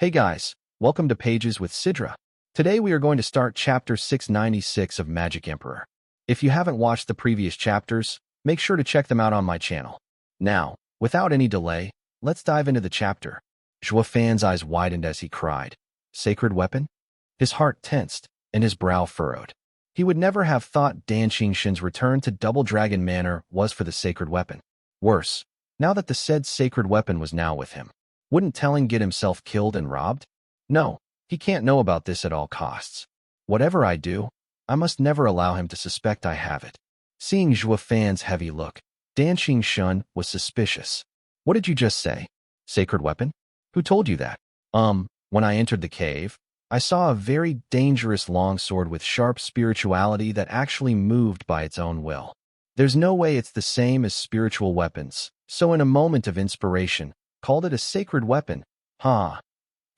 Hey guys, welcome to Pages with Sidra. Today we are going to start chapter 696 of Magic Emperor. If you haven't watched the previous chapters, make sure to check them out on my channel. Now, without any delay, let's dive into the chapter. Zhuo Yifan's eyes widened as he cried, "Sacred weapon?" His heart tensed, and his brow furrowed. He would never have thought Dan Qingshen's return to Double Dragon Manor was for the sacred weapon. Worse, now that the said sacred weapon was now with him, wouldn't telling get himself killed and robbed? No, he can't know about this at all costs. Whatever I do, I must never allow him to suspect I have it. Seeing Zhuo Yifan's heavy look, Dan Qingshen was suspicious. What did you just say? Sacred weapon? Who told you that? When I entered the cave, I saw a very dangerous longsword with sharp spirituality that actually moved by its own will. There's no way it's the same as spiritual weapons, so in a moment of inspiration, called it a sacred weapon. Huh.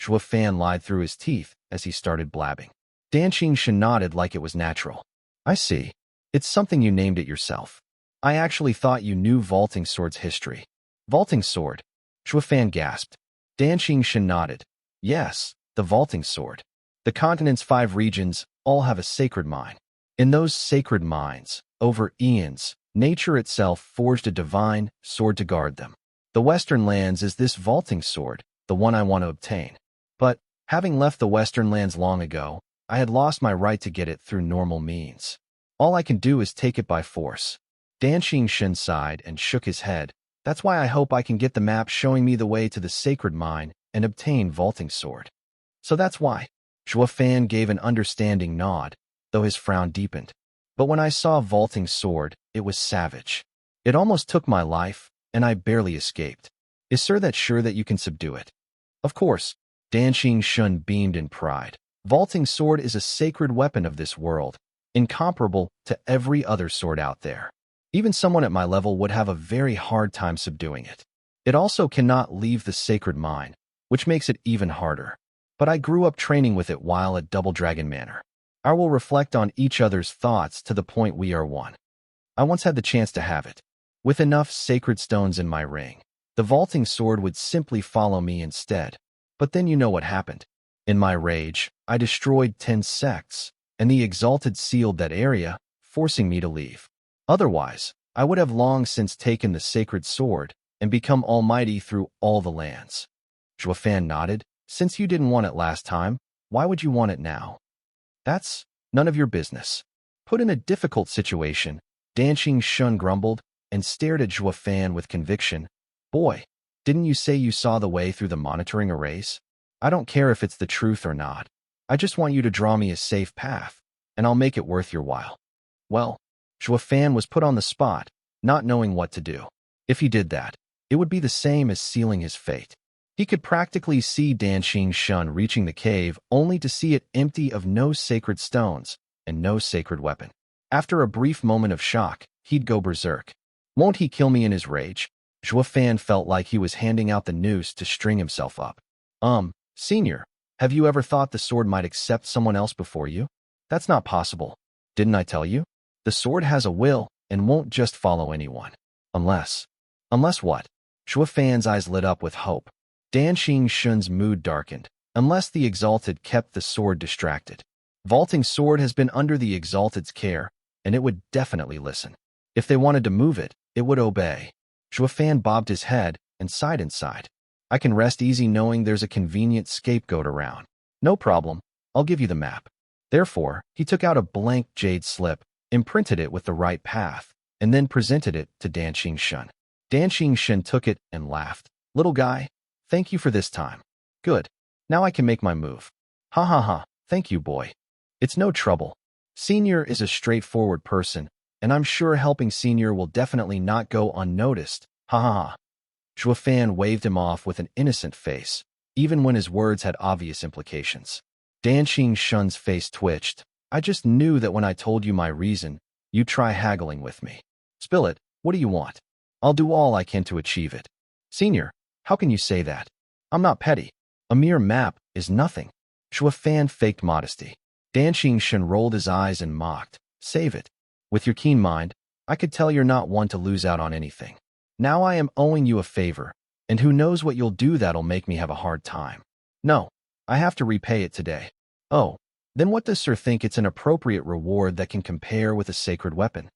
Zhuo Yifan lied through his teeth as he started blabbing. Dan Qingshen nodded like it was natural. I see. It's something you named it yourself. I actually thought you knew vaulting sword's history. Vaulting sword? Zhuo Yifan gasped. Dan Qingshen nodded. Yes, the vaulting sword. The continent's 5 regions all have a sacred mine. In those sacred mines, over eons, nature itself forged a divine sword to guard them. The Western lands is this vaulting sword, the one I want to obtain. But, having left the Western lands long ago, I had lost my right to get it through normal means. All I can do is take it by force. Dan Qingshen sighed and shook his head. That's why I hope I can get the map showing me the way to the sacred mine and obtain vaulting sword. So that's why. Zhuo Yifan gave an understanding nod, though his frown deepened. But when I saw vaulting sword, it was savage. It almost took my life, and I barely escaped. Is sir that sure that you can subdue it? Of course. Dan Qingshen beamed in pride. Vaulting sword is a sacred weapon of this world, incomparable to every other sword out there. Even someone at my level would have a very hard time subduing it. It also cannot leave the sacred mine, which makes it even harder. But I grew up training with it while at Double Dragon Manor. I will reflect on each other's thoughts to the point we are one. I once had the chance to have it. With enough sacred stones in my ring, the vaulting sword would simply follow me instead. But then you know what happened. In my rage, I destroyed 10 sects, and the Exalted sealed that area, forcing me to leave. Otherwise, I would have long since taken the sacred sword and become almighty through all the lands. Zhuo Yifan nodded. Since you didn't want it last time, why would you want it now? That's none of your business. Put in a difficult situation, Dan Qingshen grumbled and stared at Zhuo Yifan with conviction. Boy, didn't you say you saw the way through the monitoring arrays? I don't care if it's the truth or not. I just want you to draw me a safe path, and I'll make it worth your while. Well, Zhuo Yifan was put on the spot, not knowing what to do. If he did that, it would be the same as sealing his fate. He could practically see Dan Qingshen reaching the cave only to see it empty of no sacred stones and no sacred weapon. After a brief moment of shock, he'd go berserk. Won't he kill me in his rage? Zhuo Yifan felt like he was handing out the noose to string himself up. Senior, have you ever thought the sword might accept someone else before you? That's not possible. Didn't I tell you? The sword has a will and won't just follow anyone. Unless what? Zhuo Yifan's eyes lit up with hope. Dan Qingshen's mood darkened. Unless the Exalted kept the sword distracted. Vaulting sword has been under the Exalted's care, and it would definitely listen. If they wanted to move it, it would obey. Zhuo Yifan bobbed his head and sighed inside. I can rest easy knowing there's a convenient scapegoat around. No problem, I'll give you the map. Therefore, he took out a blank jade slip, imprinted it with the right path, and then presented it to Dan Qingshen. Dan Qingshen took it and laughed. Little guy, thank you for this time. Good. Now I can make my move. Ha ha ha, thank you, boy. It's no trouble. Senior is a straightforward person, and I'm sure helping Senior will definitely not go unnoticed. Ha ha ha. Zhuo Yifan waved him off with an innocent face, even when his words had obvious implications. Dan Qingshen's face twitched. I just knew that when I told you my reason, you'd try haggling with me. Spill it, what do you want? I'll do all I can to achieve it. Senior, how can you say that? I'm not petty. A mere map is nothing. Zhuo Yifan faked modesty. Dan Qingshen rolled his eyes and mocked. Save it. With your keen mind, I could tell you're not one to lose out on anything. Now I am owing you a favor, and who knows what you'll do that'll make me have a hard time. No, I have to repay it today. Oh, then what does Sir think it's an appropriate reward that can compare with a sacred weapon?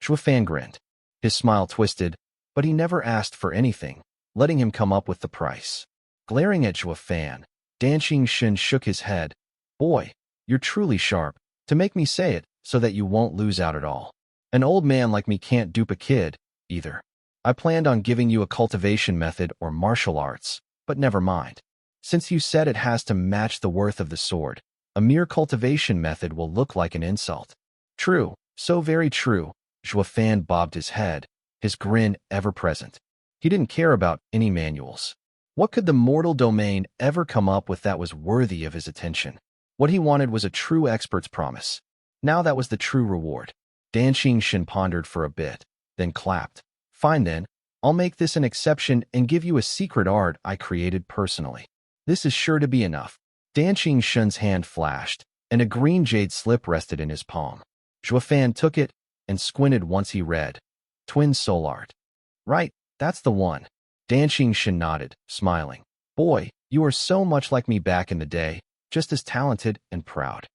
Zhuo Yifan grinned. His smile twisted, but he never asked for anything, letting him come up with the price. Glaring at Zhuo Yifan, Dan Xingxin shook his head. Boy, you're truly sharp, to make me say it so that you won't lose out at all. An old man like me can't dupe a kid, either. I planned on giving you a cultivation method or martial arts, but never mind. Since you said it has to match the worth of the sword, a mere cultivation method will look like an insult. True, so very true. Zhuo Yifan bobbed his head, his grin ever present. He didn't care about any manuals. What could the mortal domain ever come up with that was worthy of his attention? What he wanted was a true expert's promise. Now that was the true reward. Dan Xingxin pondered for a bit, then clapped. Fine then, I'll make this an exception and give you a secret art I created personally. This is sure to be enough. Dan Xingxin's hand flashed, and a green jade slip rested in his palm. Zhuo Yifan took it and squinted once he read. Twin soul art. Right, that's the one. Dan Xingxin nodded, smiling. Boy, you are so much like me back in the day, just as talented and proud.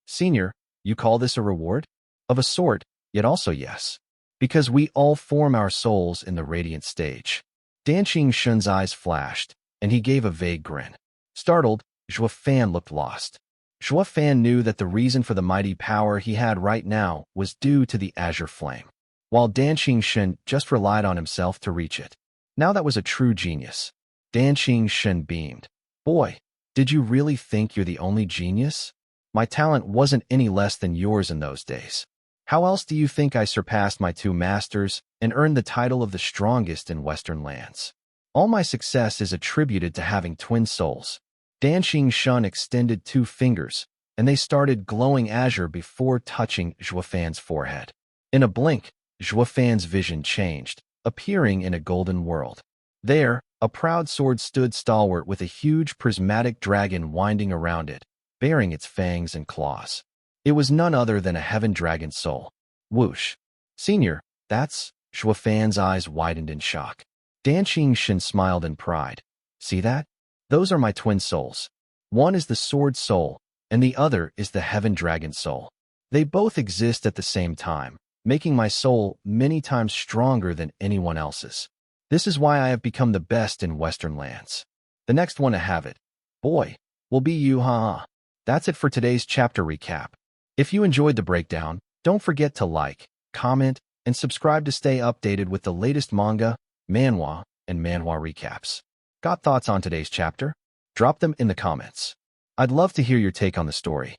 Senior, you call this a reward? Of a sort, yet also yes. Because we all form our souls in the radiant stage. Dan Xingxin's eyes flashed, and he gave a vague grin. Startled, Zhuo Yifan looked lost. Zhuo Yifan knew that the reason for the mighty power he had right now was due to the azure flame, while Dan Xingxin just relied on himself to reach it. Now that was a true genius. Dan Xingxin beamed. Boy, did you really think you're the only genius? My talent wasn't any less than yours in those days. How else do you think I surpassed my two masters and earned the title of the strongest in Western lands? All my success is attributed to having twin souls. Dan Xingxin extended two fingers, and they started glowing azure before touching Zhuo Yifan's forehead. In a blink, Zhuo Yifan's vision changed, appearing in a golden world. There, a proud sword stood stalwart with a huge prismatic dragon winding around it, bearing its fangs and claws. It was none other than a heaven dragon soul. Whoosh. Senior, that's... Zhuo Yifan's eyes widened in shock. Dan Xingxin smiled in pride. See that? Those are my twin souls. One is the sword soul, and the other is the heaven dragon soul. They both exist at the same time, making my soul many times stronger than anyone else's. This is why I have become the best in Western lands. The next one to have it, boy, will be you, huh? That's it for today's chapter recap. If you enjoyed the breakdown, don't forget to like, comment, and subscribe to stay updated with the latest manga, manhwa, and manhwa recaps. Got thoughts on today's chapter? Drop them in the comments. I'd love to hear your take on the story.